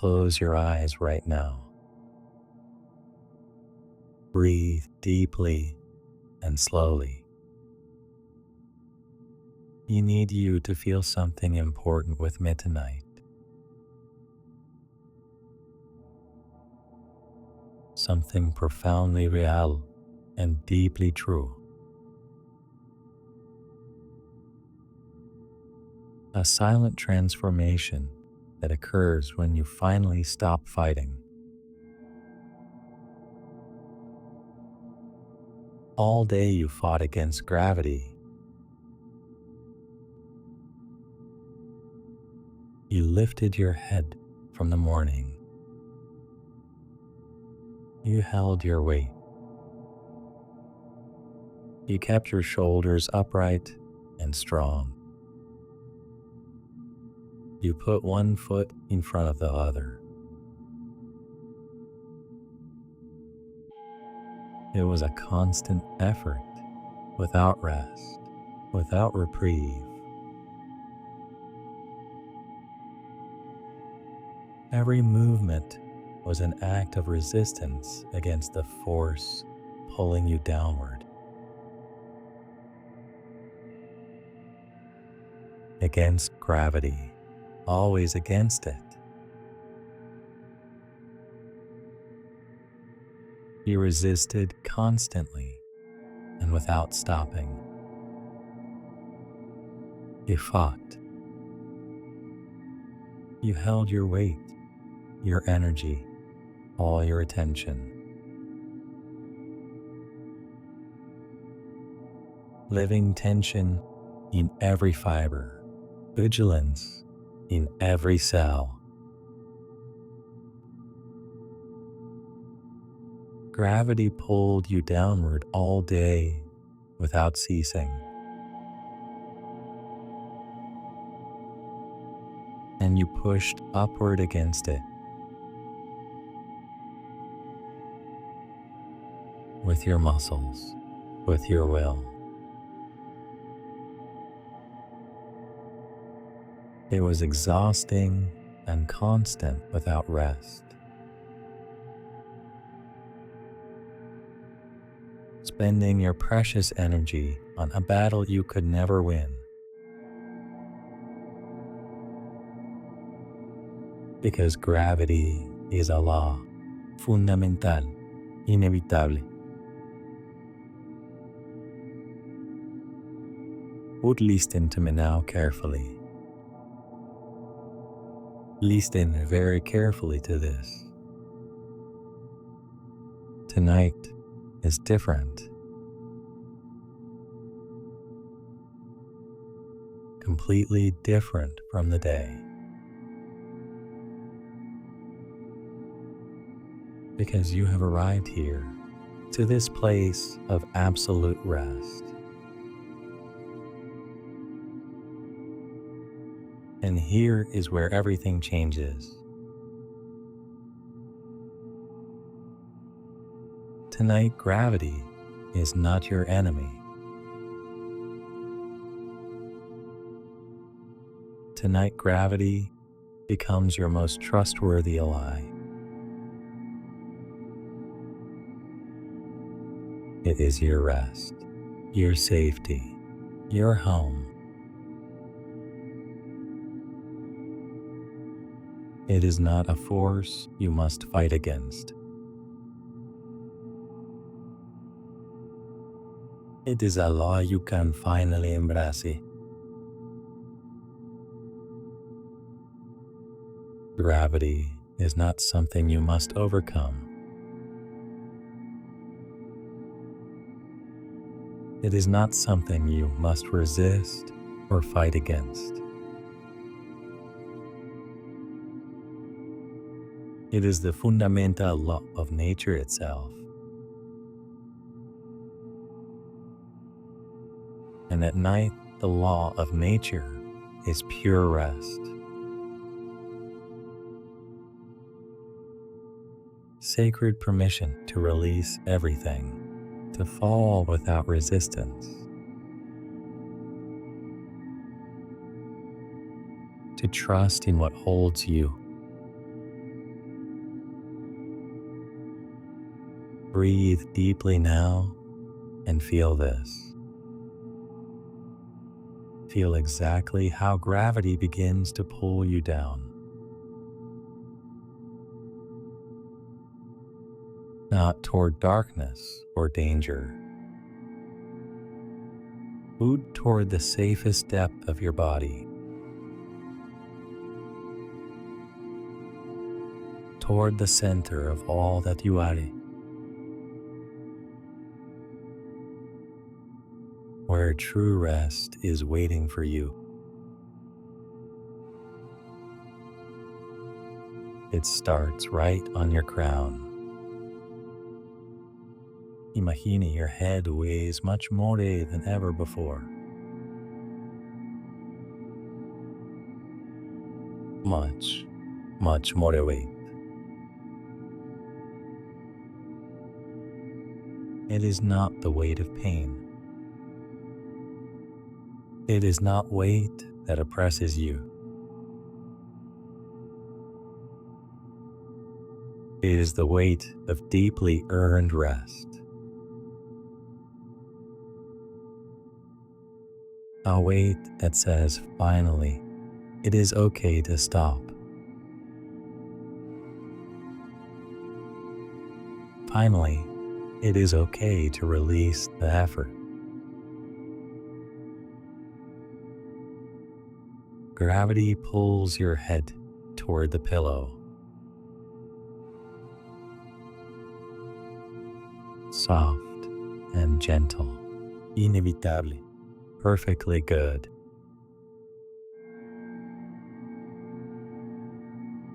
close your eyes right now. Breathe deeply and slowly. You need to feel something important with me tonight. Something profoundly real and deeply true. A silent transformation that occurs when you finally stop fighting. All day you fought against gravity. You lifted your head from the morning. You held your weight. You kept your shoulders upright and strong. You put one foot in front of the other. It was a constant effort, without rest, without reprieve. Every movement was an act of resistance against the force pulling you downward. Against gravity, always against it. You resisted constantly and without stopping. You fought. You held your weight, your energy, all your attention. Living tension in every fiber, vigilance in every cell. Gravity pulled you downward all day without ceasing. And you pushed upward against it. With your muscles, with your will. It was exhausting and constant without rest. Spending your precious energy on a battle you could never win. Because gravity is a law, fundamental, inevitable. Would listen to me now carefully. Listen very carefully to this. Tonight is different. Completely different from the day. Because you have arrived here to this place of absolute rest. And here is where everything changes. Tonight, gravity is not your enemy. Tonight, gravity becomes your most trustworthy ally. It is your rest, your safety, your home. It is not a force you must fight against. It is a law you can finally embrace. Gravity is not something you must overcome. It is not something you must resist or fight against. It is the fundamental law of nature itself. And at night, the law of nature is pure rest. Sacred permission to release everything, to fall without resistance, to trust in what holds you. Breathe deeply now and feel this. Feel exactly how gravity begins to pull you down. Not toward darkness or danger, but toward the safest depth of your body, toward the center of all that you are, where true rest is waiting for you. It starts right on your crown. Imagine your head weighs much more than ever before. Much, much more weight. It is not the weight of pain. It is not weight that oppresses you. It is the weight of deeply earned rest. A weight that says, finally, it is okay to stop. Finally, it is okay to release the effort. Gravity pulls your head toward the pillow. Soft and gentle. Inevitable. Perfectly good.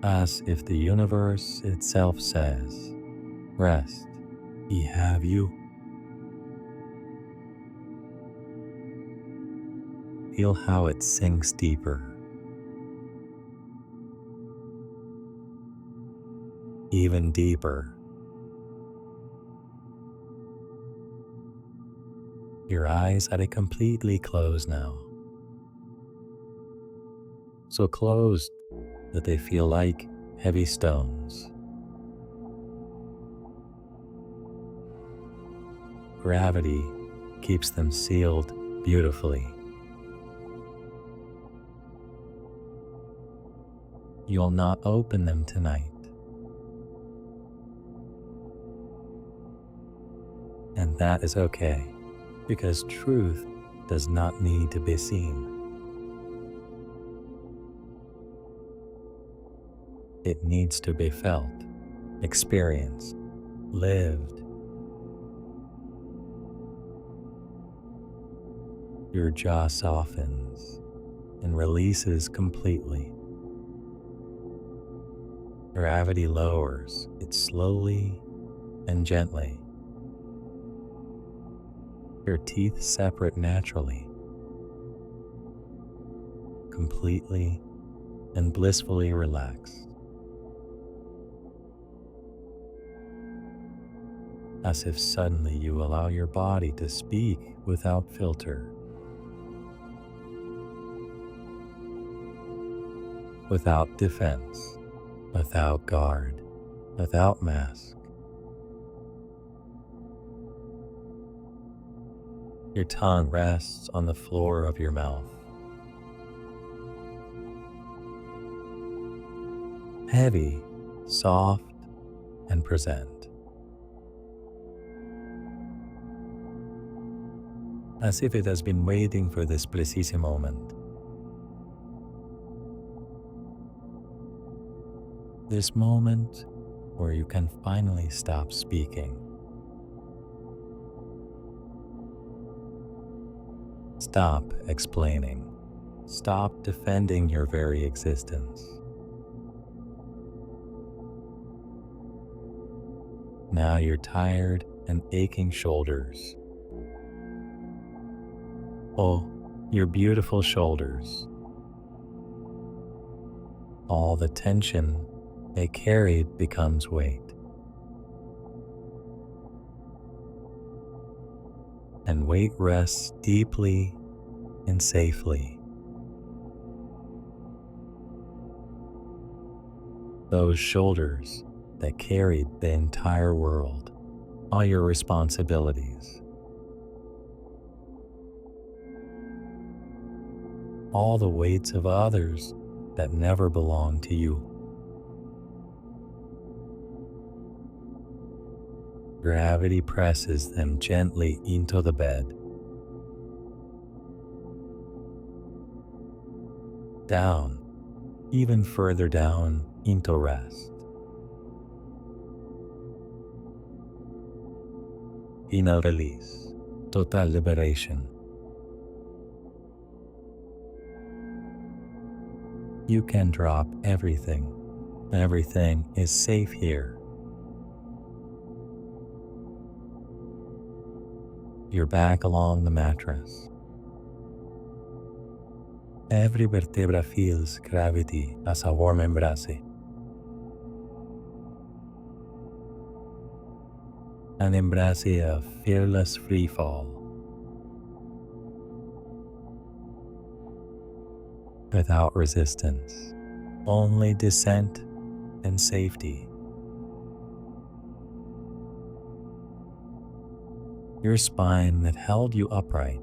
As if the universe itself says, rest, we have you. Feel how it sinks deeper. Even deeper. Your eyes are completely closed now. So closed that they feel like heavy stones. Gravity keeps them sealed beautifully. You'll not open them tonight. And that is okay, because truth does not need to be seen. It needs to be felt, experienced, lived. Your jaw softens and releases completely. Gravity lowers it slowly and gently. Your teeth separate naturally, completely and blissfully relaxed. As if suddenly you allow your body to speak without filter, without defense, without guard, without mask. Your tongue rests on the floor of your mouth. Heavy, soft, and present. As if it has been waiting for this precise moment. This moment where you can finally stop speaking. Stop explaining. Stop defending your very existence. Now your tired and aching shoulders. Oh, your beautiful shoulders. All the tension they carried becomes weight. And weight rests deeply and safely. Those shoulders that carried the entire world all your responsibilities, all the weights of others that never belong to you. Gravity presses them gently into the bed, down, even further down into rest. Final release, total liberation. You can drop everything. Everything is safe here. Your back along the mattress. Every vertebra feels gravity as a warm embrace. An embrace of fearless free fall. Without resistance, only descent and safety. Your spine that held you upright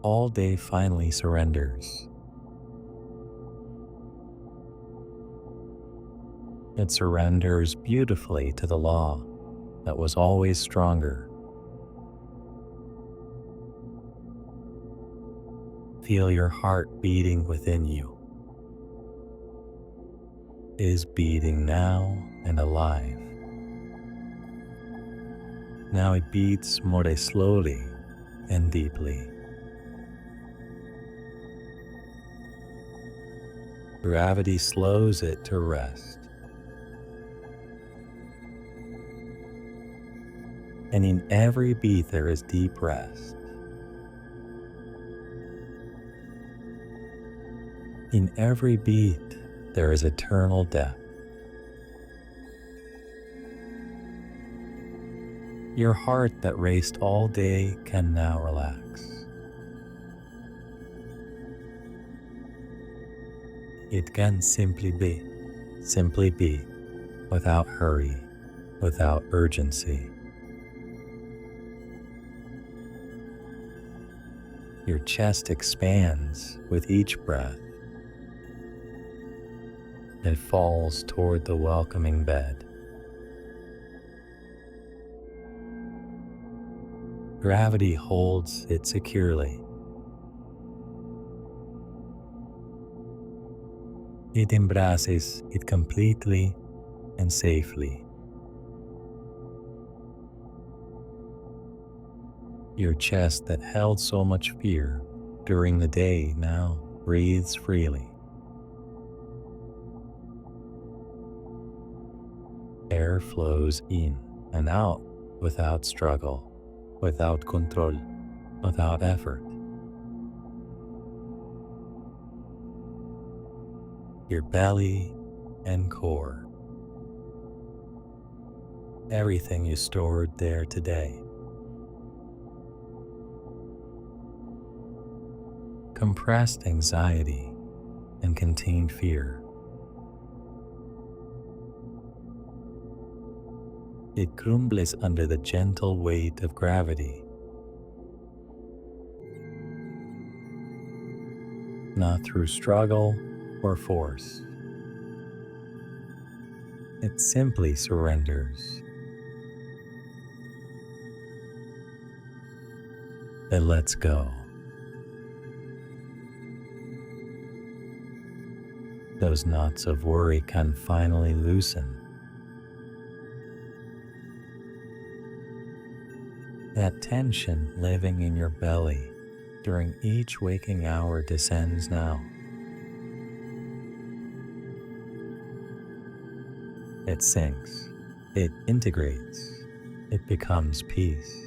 all day finally surrenders. It surrenders beautifully to the law that was always stronger. Feel your heart beating within you. It is beating now and alive. Now it beats more slowly and deeply. Gravity slows it to rest. And in every beat there is deep rest. In every beat there is eternal depth. Your heart that raced all day can now relax. It can simply be, without hurry, without urgency. Your chest expands with each breath. It falls toward the welcoming bed. Gravity holds it securely. It embraces it completely and safely. Your chest that held so much fear during the day now breathes freely. Air flows in and out without struggle, without control, without effort. Your belly and core, everything you stored there today, compressed anxiety and contained fear. It crumbles under the gentle weight of gravity. Not through struggle or force. It simply surrenders. It lets go. Those knots of worry can finally loosen. That tension living in your belly during each waking hour descends now. It sinks, it integrates, it becomes peace.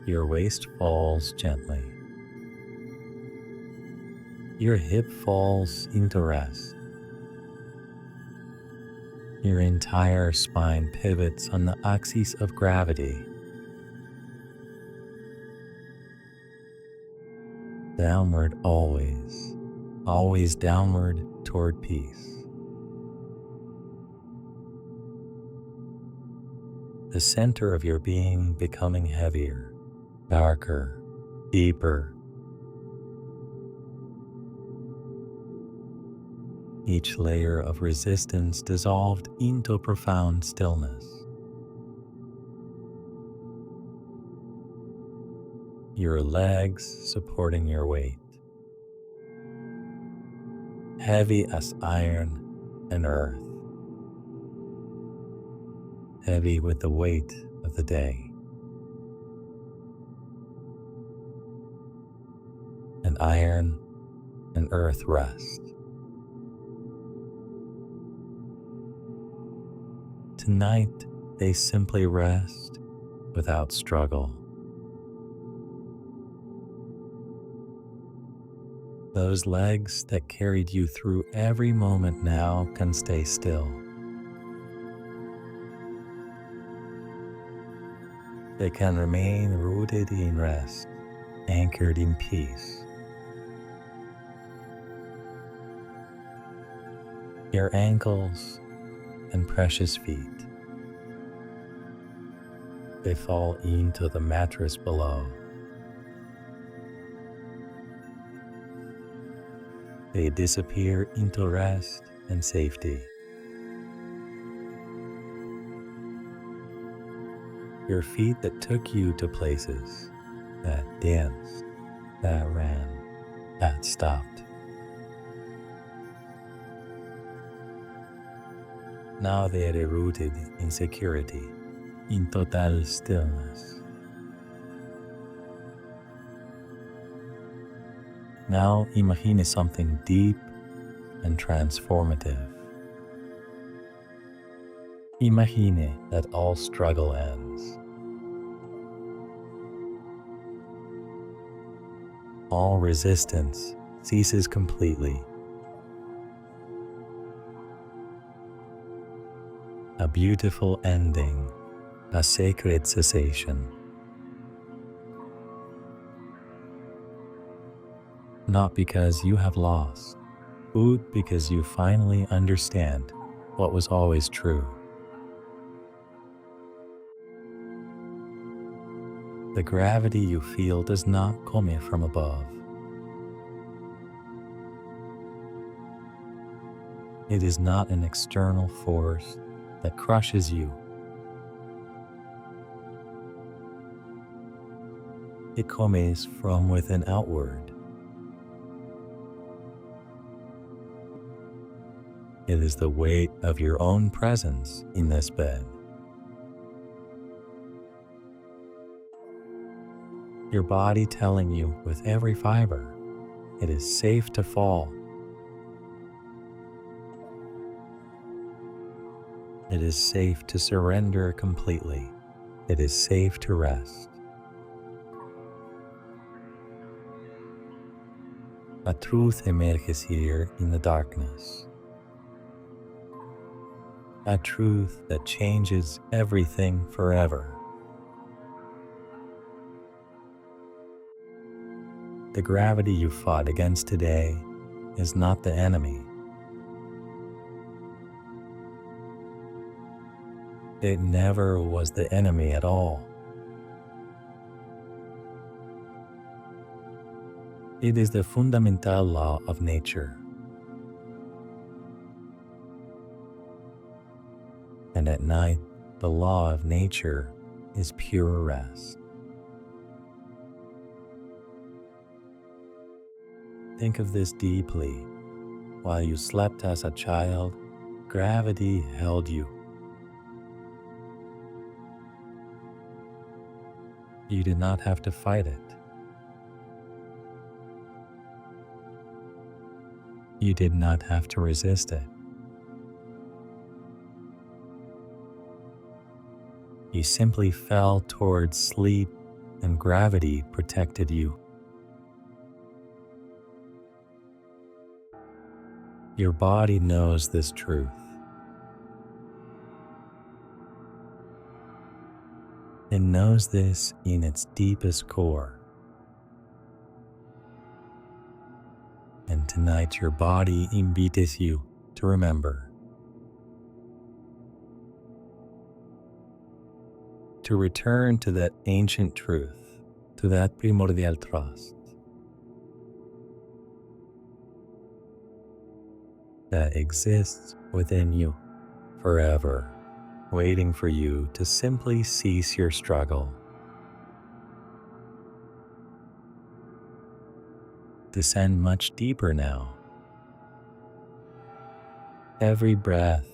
Your waist falls gently. Your hip falls into rest. Your entire spine pivots on the axis of gravity. Downward always, always downward toward peace. the center of your being becoming heavier, darker, deeper. Each layer of resistance dissolved into profound stillness. Your legs supporting your weight, heavy as iron and earth, heavy with the weight of the day. And iron and earth rest. Tonight, they simply rest without struggle. Those legs that carried you through every moment now can stay still. They can remain rooted in rest, anchored in peace. Your ankles and precious feet, they fall into the mattress below. They disappear into rest and safety. Your feet that took you to places, that danced, that ran, that stopped. Now they are rooted in security, in total stillness. Now imagine something deep and transformative. Imagine that all struggle ends. All resistance ceases completely. A beautiful ending, a sacred cessation. Not because you have lost, but because you finally understand what was always true. The gravity you feel does not come from above. It is not an external force that crushes you. It comes from within outward. It is the weight of your own presence in this bed. Your body telling you with every fiber, it is safe to fall. It is safe to surrender completely. It is safe to rest. A truth emerges here in the darkness. A truth that changes everything forever. The gravity you fought against today is not the enemy. It never was the enemy at all. It is the fundamental law of nature. And at night, the law of nature is pure rest. Think of this deeply. While you slept as a child, gravity held you. You did not have to fight it. You did not have to resist it. You simply fell towards sleep and gravity protected you. Your body knows this truth. It knows this in its deepest core. And tonight your body invites you to remember. to return to that ancient truth, to that primordial trust that exists within you forever, waiting for you to simply cease your struggle. Descend much deeper now. Every breath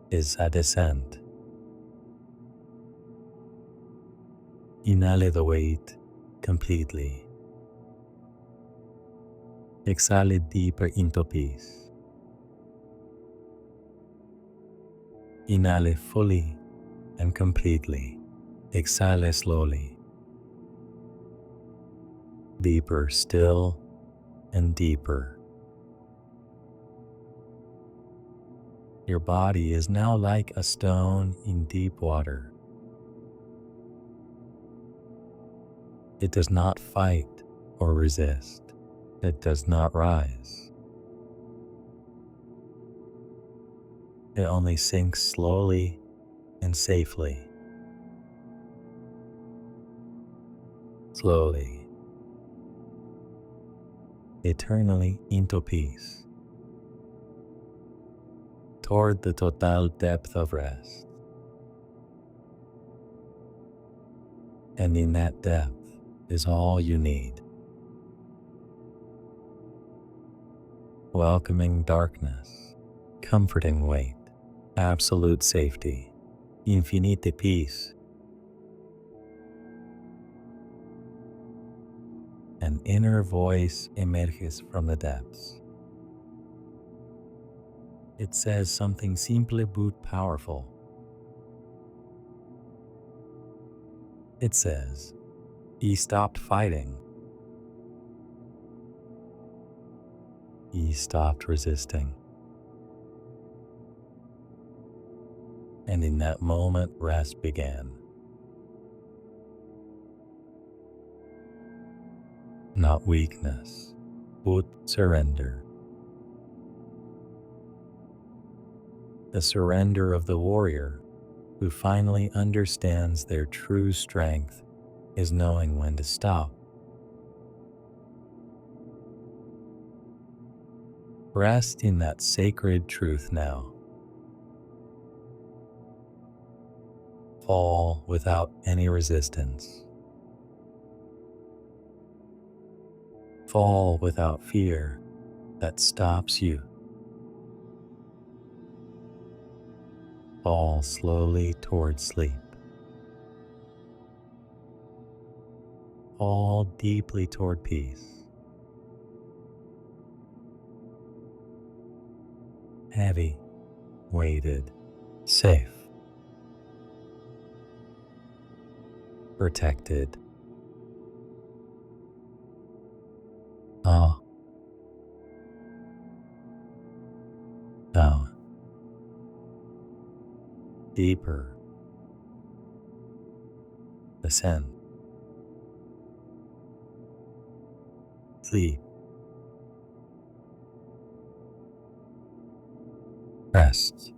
is a descent. Inhale the weight completely. Exhale deeper into peace. Inhale fully and completely. Exhale slowly. Deeper still and deeper. Your body is now like a stone in deep water. It does not fight or resist. It does not rise. It only sinks slowly and safely. Slowly. Eternally into peace. Toward the total depth of rest. And in that depth is all you need. Welcoming darkness, comforting weight, absolute safety, infinite peace. An inner voice emerges from the depths. It says something simple but powerful. It says, "He stopped fighting. He stopped resisting." And in that moment, rest began. Not weakness, but surrender. The surrender of the warrior who finally understands their true strength is knowing when to stop. Rest in that sacred truth now. Fall without any resistance. Fall without fear that stops you. Fall slowly toward sleep. Fall deeply toward peace. Heavy, weighted, safe, protected. Ah, down, deeper, ascend, sleep, rest.